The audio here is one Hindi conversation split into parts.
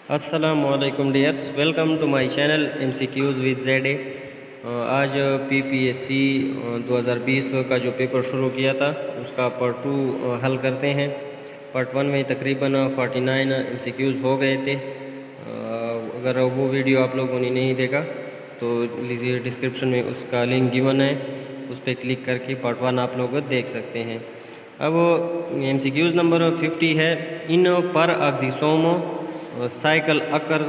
अस्सलामुअलैकुम dears, welcome to my channel MCQs with ZA। आज PPSC 2020 का जो पेपर शुरू किया था उसका पार्ट 2 हल करते हैं। पार्ट 1 में तकरीबन 49 MCQs हो गए थे। अगर वो वीडियो आप लोगों ने नहीं देखा तो लीजिए, डिस्क्रिप्शन में उसका लिंक गिवन है, उस पर क्लिक करके पार्ट 1 आप लोग देख सकते हैं। अब MCQs नंबर 50 है। इन पर ऑक्सीसोम साइकिल अकर्स,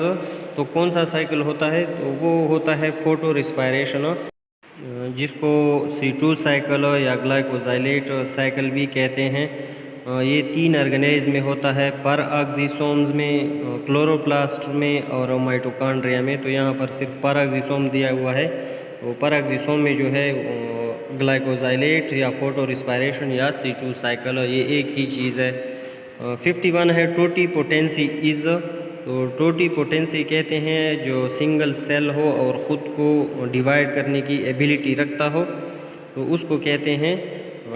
तो कौन सा साइकिल होता है? तो वो होता है फोटो रिस्पायरेशन, जिसको C2 साइकिल या ग्लाइकोजाइलेट साइकिल भी कहते हैं। ये 3 ऑर्गेनेज में होता है, पर ऑक्सीसोम्स में, क्लोरोप्लास्ट में और माइटोकॉन्ड्रिया में। तो यहाँ पर सिर्फ पर ऑक्सीसोम दिया हुआ है। वो पर ऑक्सीसोम में जो है ग्लाइकोजाइलेट या फोटो रिस्पायरेशन या C2 साइकिल, ये एक ही चीज़ है। 51 है टोटीपोटेंसी इज़, तो टोटीपोटेंसी कहते हैं जो सिंगल सेल हो और ख़ुद को डिवाइड करने की एबिलिटी रखता हो, तो उसको कहते हैं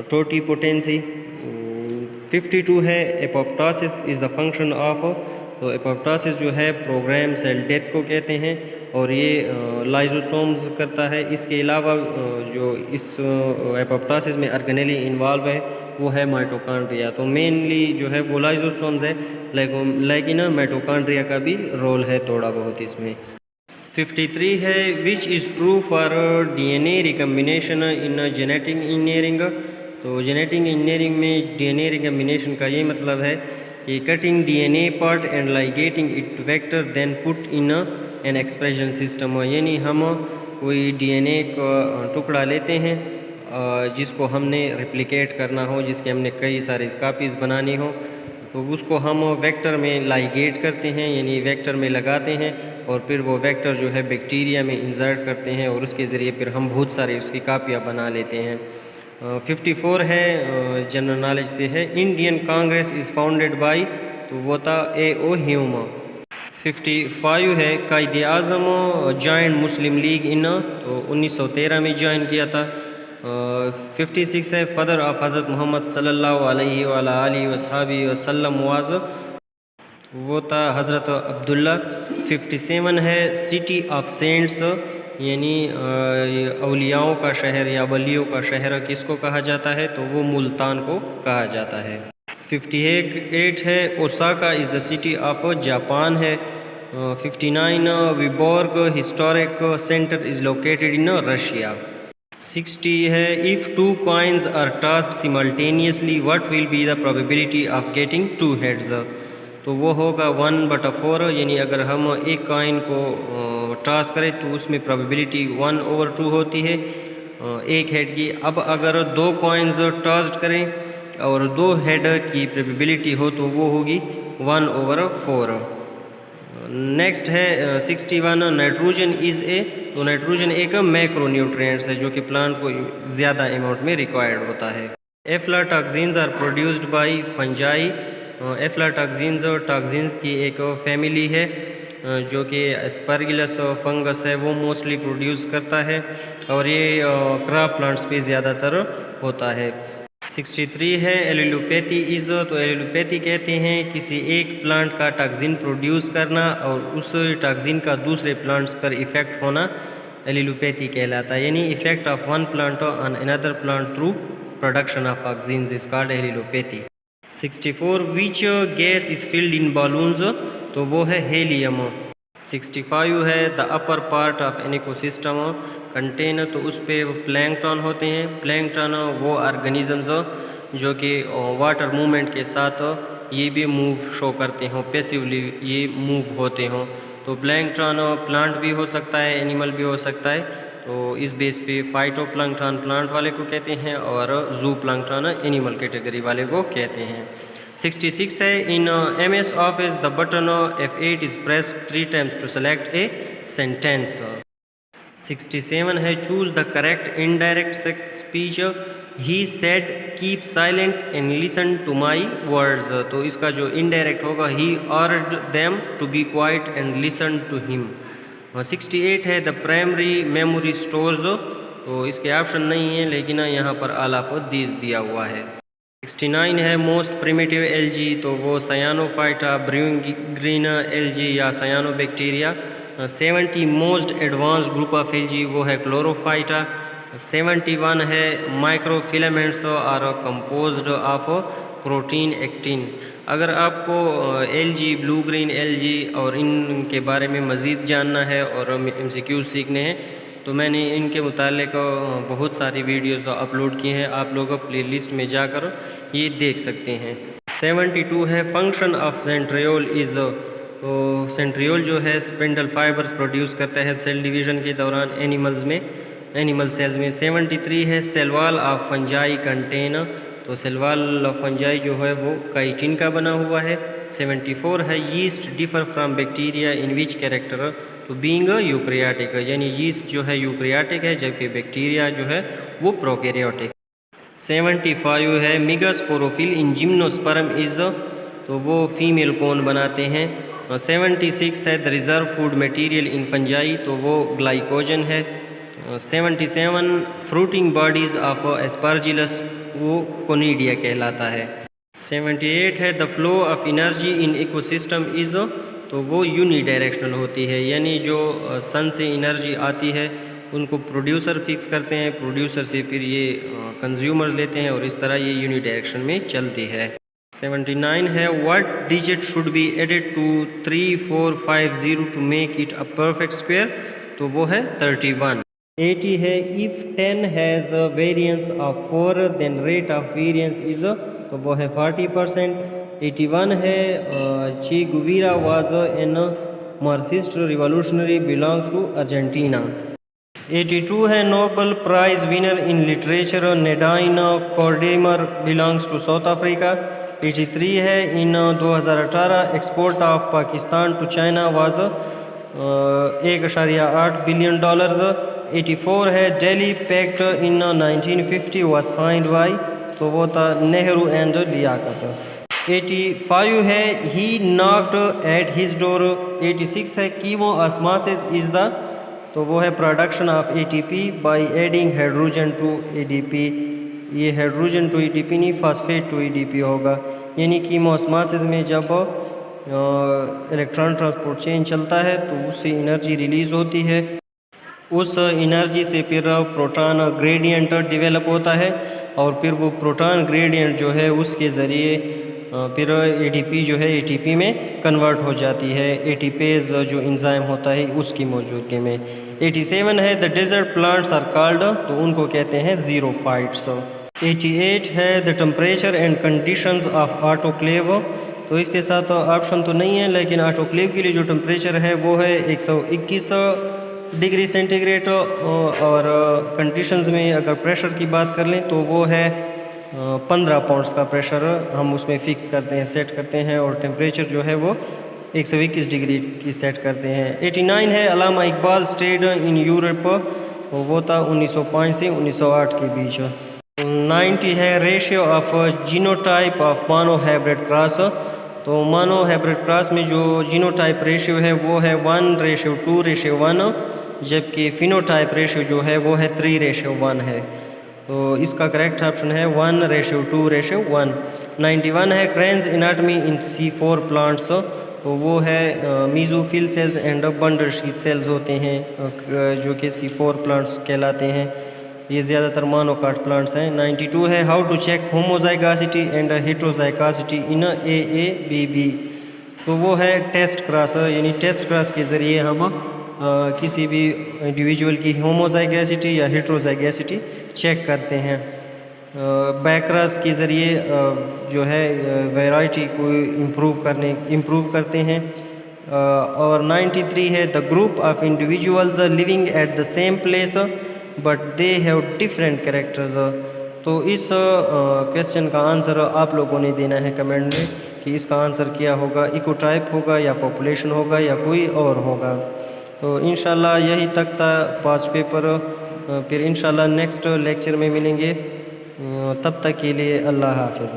टोटीपोटेंसी। 52 है apoptosis is the function of, तो एपोप्टोसिस जो है प्रोग्राम सेल डेथ को कहते हैं और ये लाइजोसोम्स करता है। इसके अलावा जो इस एपोप्टोसिस में ऑर्गेनेली इन्वॉल्व है वो है माइटोकॉन्ड्रिया। तो मेनली जो है वो लाइजोसोम्स है, लेकिन माइटोकॉन्ड्रिया का भी रोल है थोड़ा बहुत इसमें। 53 है which is true for DNA recombination in genetic engineering. तो जेनेटिक इंजीनियरिंग में DNA रिकम्बिनेशन का ये मतलब है कि cutting DNA part and ligating it vector then put in an expression system, यानी हम कोई DNA का टुकड़ा लेते हैं जिसको हमने रेप्लिकेट करना हो, जिसके हमने कई सारी कापीज़ बनानी हो, तो उसको हम वेक्टर में लाइगेट करते हैं, यानी वेक्टर में लगाते हैं और फिर वो वेक्टर जो है बैक्टीरिया में इंसर्ट करते हैं और उसके ज़रिए फिर हम बहुत सारी उसकी कापियाँ बना लेते हैं। 54 है जनरल नॉलेज से है। Indian Congress is founded by, तो वो था A.O. ह्यूम। 55 है कायदे आज़म जॉइंट मुस्लिम लीग इन, तो 1913 में ज्वाइन किया था। 56 है फादर ऑफ हज़रत मोहम्मद सल्लल्लाहु अलैहि वसल्लम वाज, वो था हज़रत अब्दुल्ला। 57 है सिटी ऑफ सेंट्स, यानी औलियाओं का शहर या वलियों का शहर किसको कहा जाता है? तो वो मुल्तान को कहा जाता है। 58 है Osaka is the city of Japan है। 59 Vyborg historic centre is located in Russia. 60 है if two coins are tossed simultaneously what will be the probability of getting two heads, तो वो होगा 1/4, यानी अगर हम एक कॉइन को टॉस करें तो उसमें प्रोबेबिलिटी 1/2 होती है एक हेड की। अब अगर 2 कॉइन्स टॉस्ड करें और 2 हेड की प्रोबेबिलिटी हो तो वो होगी 1/4। नेक्स्ट है 61 नाइट्रोजन इज़ ए, तो नाइट्रोजन एक मैक्रोन्यूट्रिएंट्स है जो कि प्लांट को ज़्यादा अमाउंट में रिक्वायर्ड होता है। Aflatoxins are produced by fungi, aflatoxins toxins की एक फैमिली है जो कि एस्परगिलस फंगस है, वो मोस्टली प्रोड्यूस करता है और ये क्रॉप प्लांट्स पे ज़्यादातर होता है। 63 है एलिलोपैथी इज़, तो एलिलोपैथी कहते हैं किसी एक प्लांट का टॉक्सिन प्रोड्यूस करना और उस टॉक्सिन का दूसरे प्लांट्स पर इफ़ेक्ट होना एलिलोपैथी कहलाता है, यानी effect of one plant on another plant through production of ऑक्सीन्स is called allelopathy. 64 which gas is filled in balloons, तो वो है हेलियम। 65 है the upper part of an ecosystem contain, तो उस पर प्लैंकटन होते हैं। प्लैंकटन वो ऑर्गेनिजम्स जो कि वाटर मूवमेंट के साथ ये भी मूव शो करते हों, पैसिवली ये मूव होते हों। तो प्लैंकटन प्लांट भी हो सकता है, एनिमल भी हो सकता है, तो इस बेस पे फाइटोप्लैंक्टन प्लांट वाले को कहते हैं और जू प्लैंक्टन एनिमल कैटेगरी वाले को कहते हैं। 66 है in MS office the button F8 is pressed 3 times to select a sentence. 67 है choose the correct indirect speech, he said keep silent and listen to my words, तो इसका जो इनडायरेक्ट होगा he urged them to be quiet and listen to him. 68 है द प्राइमरी मेमोरी स्टोर्स, तो इसके ऑप्शन नहीं है लेकिन यहाँ पर ऑल ऑफ दीज दिया हुआ है। 69 है मोस्ट प्रिमिटिव एल्गी, तो वो सायानोफाइटा ब्रूइंग ग्रीन एल्गी या सायानोबैक्टीरिया। 70 most advanced group of algae, वो है क्लोरोफाइटा। 71 है माइक्रोफिलामेंट्स और कंपोज्ड ऑफ प्रोटीन एक्टिन। अगर आपको एल्गी, ब्लू ग्रीन एल्गी और इनके बारे में मज़ीद जानना है और MCQ सीखने हैं तो मैंने इनके मुतालिक बहुत सारी वीडियोस अपलोड की हैं, आप लोग प्लेलिस्ट में जाकर ये देख सकते हैं। 72 है फंक्शन ऑफ सेंट्रियोल इज़, तो सेंट्रियोल जो है स्पिंडल फाइबर्स प्रोड्यूस करता है सेल डिवीज़न के दौरान एनिमल सेल्स में। 73 है cell wall of fungi contain, तो सेल वॉल ऑफ फंजाई जो है वो काइटिन का बना हुआ है। 74 है yeast differ from bacteria in which character, तो बीइंग यूकैरियोटिक, यानी यीस्ट जो है यूकैरियोटिक है जबकि बैक्टीरिया जो है वो प्रोकैरियोटिक। 75 है मेगास्पोरोफिल इन जिम्नोस्पर्म इज़, तो वो फीमेल कौन बनाते हैं। 76 है the reserve food material in fungi, तो वो ग्लाइकोजन है। 77 फ्रूटिंग बॉडीज़ ऑफ एस्परजिलस, वो कोनिडिया कहलाता है। 78 है the flow of energy in ecosystem is, तो वो यूनी डायरेक्शनल होती है, यानी जो सन से एनर्जी आती है उनको प्रोड्यूसर फिक्स करते हैं, प्रोड्यूसर से फिर ये कंज्यूमर्स लेते हैं और इस तरह ये यूनी डायरेक्शन में चलती है। 79 है what digit should be added to 3450 to make it a perfect square, तो वो है 31। 80 है if 10 has a variance of 4 then rate of variance is, तो वो है 40%। 81 है Che Guevara was an Marxist revolutionary belongs to Argentina. 82 है Nobel prize winner in literature Nadine Gordimer belongs to South Africa. 83 है in 2018 export of Pakistan to China was 1.8 billion dollars. 84 है Delhi pact in 1950 was signed by, तो वो था नेहरू एंड लियाकत। 85 है he knocked at his door. 86 है कीमो ऑस्मोसिस इज़ द, तो वो है production of ATP by adding hydrogen to ADP। ये हाइड्रोजन टू ADP नहीं, फास्फेट टू ADP होगा, यानी कीमो ऑस्मोसिस में जब इलेक्ट्रॉन ट्रांसपोर्ट चेन चलता है तो उससे एनर्जी रिलीज़ होती है, उस एनर्जी से फिर प्रोटॉन ग्रेडियंट डेवलप होता है और फिर वो प्रोटॉन ग्रेडियंट जो है उसके ज़रिए फिर ADP जो है ATP में कन्वर्ट हो जाती है, एटीपेज जो एंजाइम होता है उसकी मौजूदगी में। 87 है the desert plants are called, तो उनको कहते हैं ज़ीरोफाइट्स। 88 है the temperature and conditions of autoclave, तो इसके साथ ऑप्शन तो नहीं है लेकिन ऑटोक्लेव के लिए जो टेम्परेचर है वो है 121 डिग्री सेंटीग्रेड, और कंडीशंस में अगर प्रेशर की बात कर लें तो वो है 15 पाउंड्स का प्रेशर हम उसमें फ़िक्स करते हैं, सेट करते हैं, और टेम्परेचर जो है वो 121 डिग्री की सेट करते हैं। 89 है अल्लामा इकबाल स्टेड इन यूरोप, वो था 1905 से 1908 के बीच। 90 है ratio of genotype of mono hybrid cross, तो मोनो हाइब्रिड क्रॉस में जो जीनोटाइप रेशियो है वो है 1:2:1, जबकि फिनोटाइप रेशियो जो है वो है 3:1 है, तो इसका करेक्ट ऑप्शन है 1:2:1। 91 है क्रेन्स एनाटॉमी इन C4 प्लांट्स, तो वो है mesophyll cells and bundle sheath sales होते हैं जो कि C4 प्लांट्स कहलाते हैं, ये ज़्यादातर मोनोकाट प्लांट्स हैं। 92 है how to check homozygosity and heterozygosity in AABB, तो वो है टेस्ट क्रॉस, यानी टेस्ट क्रॉस के ज़रिए हम किसी भी इंडिविजुअल की होमोजाइगोसिटी या हेटेरोजाइगोसिटी चेक करते हैं। बैक्रस के ज़रिए जो है वैरायटी को इम्प्रूव करते हैं। और 93 है the group of individuals living at the same place but they have different characters, तो इस क्वेश्चन का आंसर आप लोगों ने देना है कमेंट में कि इसका आंसर क्या होगा, इकोटाइप होगा या पॉपुलेशन होगा या कोई और होगा। तो इंशाल्लाह यही तक था पास्ट पेपर, फिर इंशाल्लाह नेक्स्ट लेक्चर में मिलेंगे, तब तक के लिए अल्लाह हाफ़िज़।